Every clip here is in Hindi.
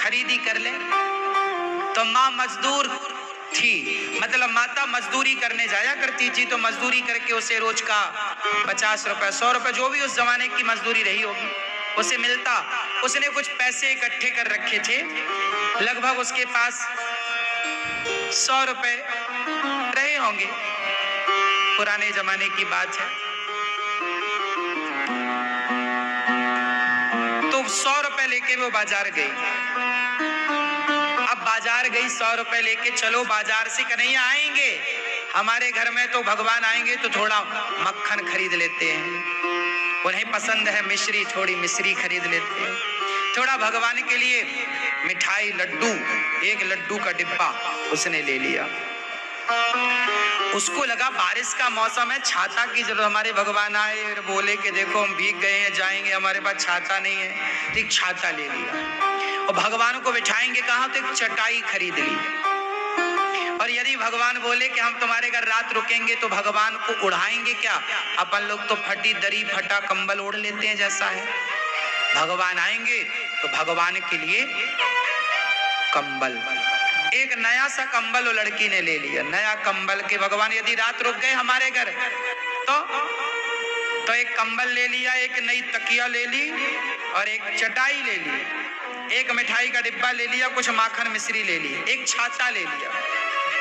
खरीदी कर ले। तो माँ मजदूर थी, मतलब माता मजदूरी करने जाया करती थी, तो मजदूरी करके उसे रोज का 50 रुपए 100 रुपए जो भी उस जमाने की मजदूरी रही होगी उसे मिलता। उसने कुछ पैसे इकट्ठे कर रखे थे, लगभग उसके पास 100 रुपए रहे होंगे, पुराने जमाने की बात है। तो 100 रुपए लेके वो बाजार गई। अब बाजार गई 100 रुपए लेके, चलो बाजार से कन्हैया आएंगे, हमारे घर में तो भगवान आएंगे तो थोड़ा मक्खन खरीद लेते हैं, उन्हें पसंद है मिश्री, थोड़ी मिश्री खरीद लेते हैं, थोड़ा भगवान के लिए मिठाई लड्डू, एक लड्डू का डिब्बा उसने ले लिया। उसको लगा बारिश का मौसम है, छाता की जरूरत, हमारे भगवान आए और बोले कि देखो हम भीग गए हैं, जाएंगे, हमारे पास छाता नहीं है, तो एक छाता ले लिया। और भगवान को बिठाएंगे कहाँ, तो एक चटाई खरीद ली। और यदि भगवान बोले कि हम तुम्हारे घर रात रुकेंगे तो भगवान को उड़ाएंगे क्या, अपन लोग तो फटी दरी फटा कंबल ओढ़ लेते हैं जैसा है, भगवान आएंगे तो भगवान के लिए कंबल, एक नया सा कंबल वो लड़की ने ले लिया, नया कंबल के भगवान यदि रात रुक गए हमारे घर तो एक कंबल ले लिया, एक नई तकिया ले ली और एक चटाई ले ली, एक मिठाई का डिब्बा ले लिया, कुछ माखन मिश्री ले ली, एक छाता ले लिया।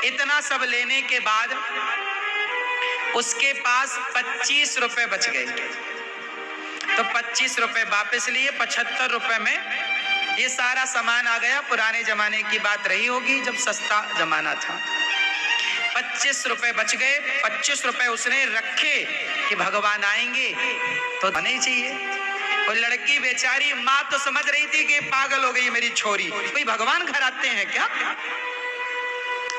इतना सब लेने के बाद उसके पास 25 रुपए बच गए। तो 25 रुपए वापस लिए, 75 रुपए में ये सारा सामान आ गया। पुराने जमाने की बात रही होगी जब सस्ता जमाना था। 25 रुपए बच गए। 25 रुपए उसने रखे कि भगवान आएंगे तो नहीं चाहिए। और लड़की बेचारी माँ तो समझ रही थी कि पागल हो गई मेरी छोरी, कोई भगवान घर आते हैं क्या,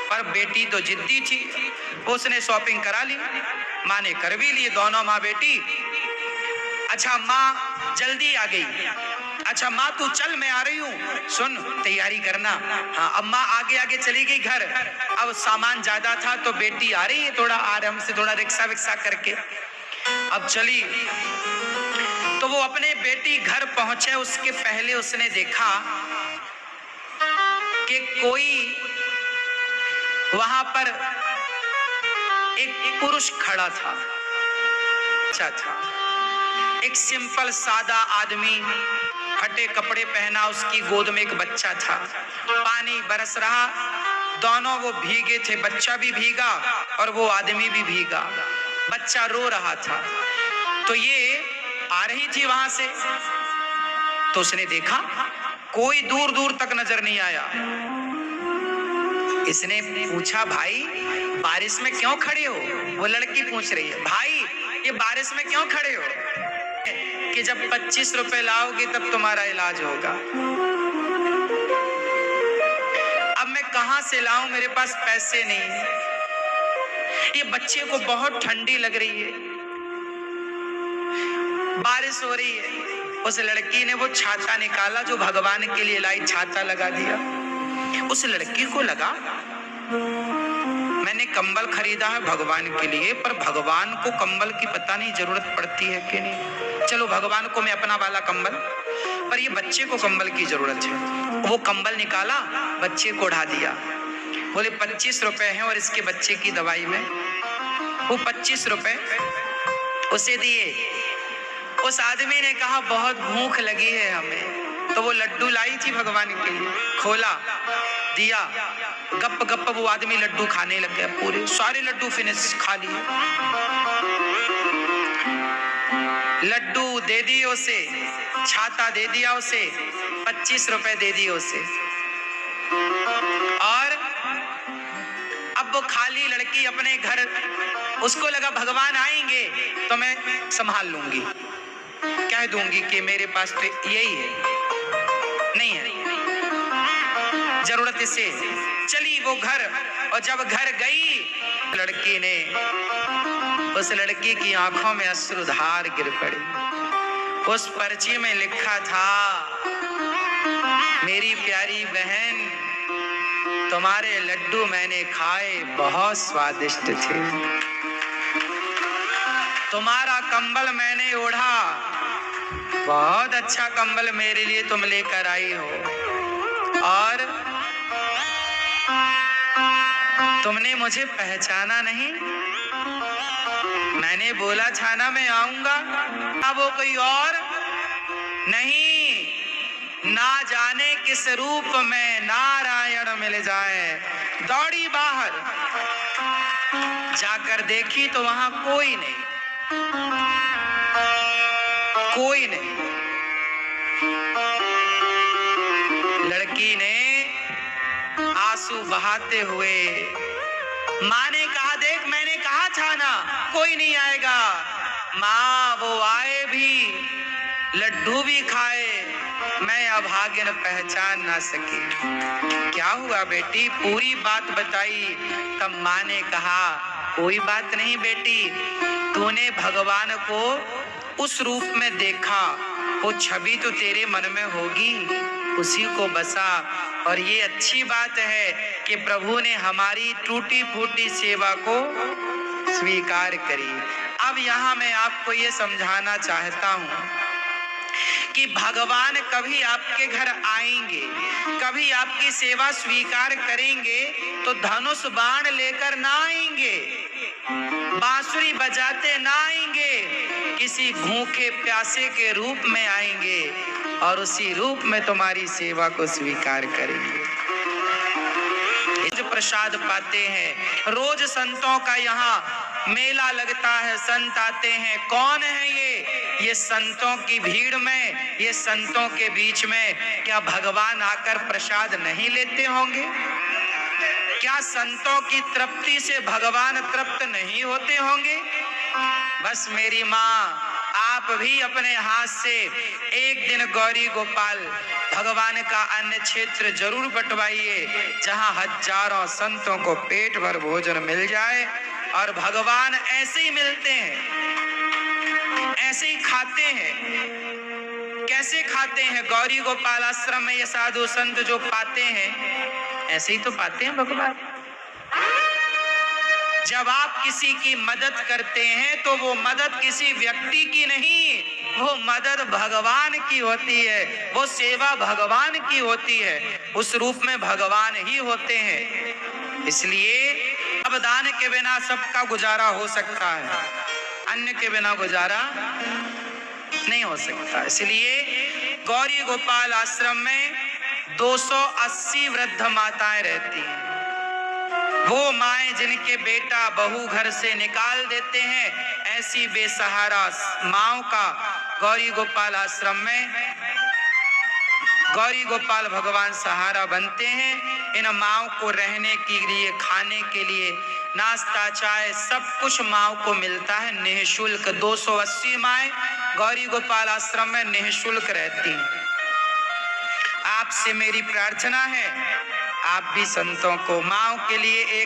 पर बेटी तो जिद्दी थी, उसने शॉपिंग करा ली, माँ ने कर भी ली, दोनों माँ बेटी। अच्छा माँ जल्दी आ गई, अच्छा माँ तू चल मैं आ रही हूँ, सुन तैयारी करना। हाँ, अब माँ आगे आगे चली गई घर। अब सामान ज्यादा था तो बेटी आ रही है थोड़ा आराम से, थोड़ा रिक्शा विक्शा करके अब चली। तो वो अपने बेटी घर पहुंचे, उसके पहले उसने देखा कि कोई वहां पर एक पुरुष खड़ा था, अच्छा था, एक सिंपल सादा आदमी, फटे कपड़े पहना, उसकी गोद में एक बच्चा था, पानी बरस रहा, दोनों वो भीगे थे, बच्चा भी भीगा और वो आदमी भी भीगा, बच्चा रो रहा था। तो ये आ रही थी वहां से, तो उसने देखा कोई दूर दूर तक नजर नहीं आया। इसने पूछा भाई बारिश में क्यों खड़े हो, वो लड़की पूछ रही है भाई ये बारिश में क्यों खड़े हो, कि जब 25 रुपए लाओगे तब तुम्हारा इलाज होगा। अब मैं कहां से लाऊं, मेरे पास पैसे नहीं है, ये बच्चे को बहुत ठंडी लग रही है, बारिश हो रही है। उस लड़की ने वो छाता निकाला जो भगवान के लिए लाई, छाता लगा दिया। उस लड़की को लगा मैंने कंबल खरीदा है भगवान के लिए, पर भगवान को कंबल की पता नहीं जरूरत पड़ती है कि नहीं, चलो भगवान को मैं अपना वाला कंबल, पर ये बच्चे को कंबल की जरूरत है। वो कंबल निकाला, बच्चे को उड़ा दिया, बोले 25 रुपए हैं और इसके बच्चे की दवाई में। वो 25 रुपए उसे दिए। उस आदमी ने कहा बहुत भूख लगी है हमें, तो वो लड्डू लाई थी भगवान के लिए, खोला दिया, गप गप वो आदमी लड्डू खाने लग गया, पूरे सारे लड्डू फिनिश खा लिए। लड्डू दे दिए उसे, छाता दे दिया उसे, 25 रुपए दे दिए उसे। और अब वो खाली लड़की अपने घर, उसको लगा भगवान आएंगे तो मैं संभाल लूंगी, कह दूंगी कि मेरे पास तो यही है, नहीं है जरूरत इसे। चली वो घर, और जब घर गई लड़की ने, उस लड़की की आंखों में अश्रुधार गिर पड़ी। उस पर्ची में लिखा था मेरी प्यारी बहन तुम्हारे लड्डू मैंने खाए बहुत स्वादिष्ट थे, तुम्हारा कंबल मैंने ओढ़ा, बहुत अच्छा कंबल मेरे लिए तुम लेकर आई हो, तुमने मुझे पहचाना नहीं? मैंने बोला छाना मैं आऊंगा, अब वो कोई और नहीं, ना जाने किस रूप में नारायण मिल जाए। दौड़ी बाहर, जाकर देखी तो वहां कोई नहीं, कोई नहीं। लड़की ने आंसू बहाते हुए, माँ ने कहा देख मैंने कहा था ना कोई नहीं आएगा। माँ वो आए भी, लड्डू भी खाए, मैं अभागिन पहचान ना सकी। क्या हुआ बेटी? पूरी बात बताई। तब माँ ने कहा कोई बात नहीं बेटी, तूने भगवान को उस रूप में देखा, वो छवि तो तेरे मन में होगी, उसी को बसा। और ये अच्छी बात है कि प्रभु ने हमारी टूटी फूटी सेवा को स्वीकार करी। अब यहाँ मैं आपको ये समझाना चाहता हूँ कि भगवान कभी आपके घर आएंगे, कभी आपकी सेवा स्वीकार करेंगे तो धनुष बाण लेकर ना आएंगे, बांसुरी बजाते ना आएंगे, किसी भूखे प्यासे के रूप में आएंगे और उसी रूप में तुम्हारी सेवा को स्वीकार करेंगे। जो प्रसाद पाते हैं, रोज संतों का यहाँ मेला लगता है, संत आते हैं। कौन है ये संतों की भीड़ में, ये संतों के बीच में क्या भगवान आकर प्रसाद नहीं लेते होंगे? क्या संतों की तृप्ति से भगवान तृप्त नहीं होते होंगे? बस मेरी माँ, आप भी अपने हाथ से एक दिन गौरी गोपाल भगवान का अन्य क्षेत्र जरूर बंटवाइए, जहां हजारों संतों को पेट भर भोजन मिल जाए। और भगवान ऐसे ही मिलते हैं, ऐसे ही खाते हैं। कैसे खाते हैं? गौरी गोपाल आश्रम में ये साधु संत जो पाते हैं, ऐसे ही तो पाते हैं भगवान। जब आप किसी की मदद करते हैं तो वो मदद किसी व्यक्ति की नहीं, वो मदद भगवान की होती है, वो सेवा भगवान की होती है, उस रूप में भगवान ही होते हैं। इसलिए अब दान के बिना सबका गुजारा हो सकता है, अन्न के बिना गुजारा नहीं हो सकता। इसलिए गौरी गोपाल आश्रम में 280 वृद्ध माताएं रहती हैं। वो माएं जिनके बेटा बहू घर से निकाल देते हैं, ऐसी बेसहारा माओं का गौरी गोपाल आश्रम में गौरी गोपाल भगवान सहारा बनते हैं। इन माओं को रहने के लिए, खाने के लिए, नाश्ता चाय सब कुछ माओं को मिलता है निःशुल्क। 280 माएं गौरी गोपाल आश्रम में निःशुल्क रहती हैं। आपसे मेरी प्रार्थना है, आप भी संतों को, माओं के लिए एक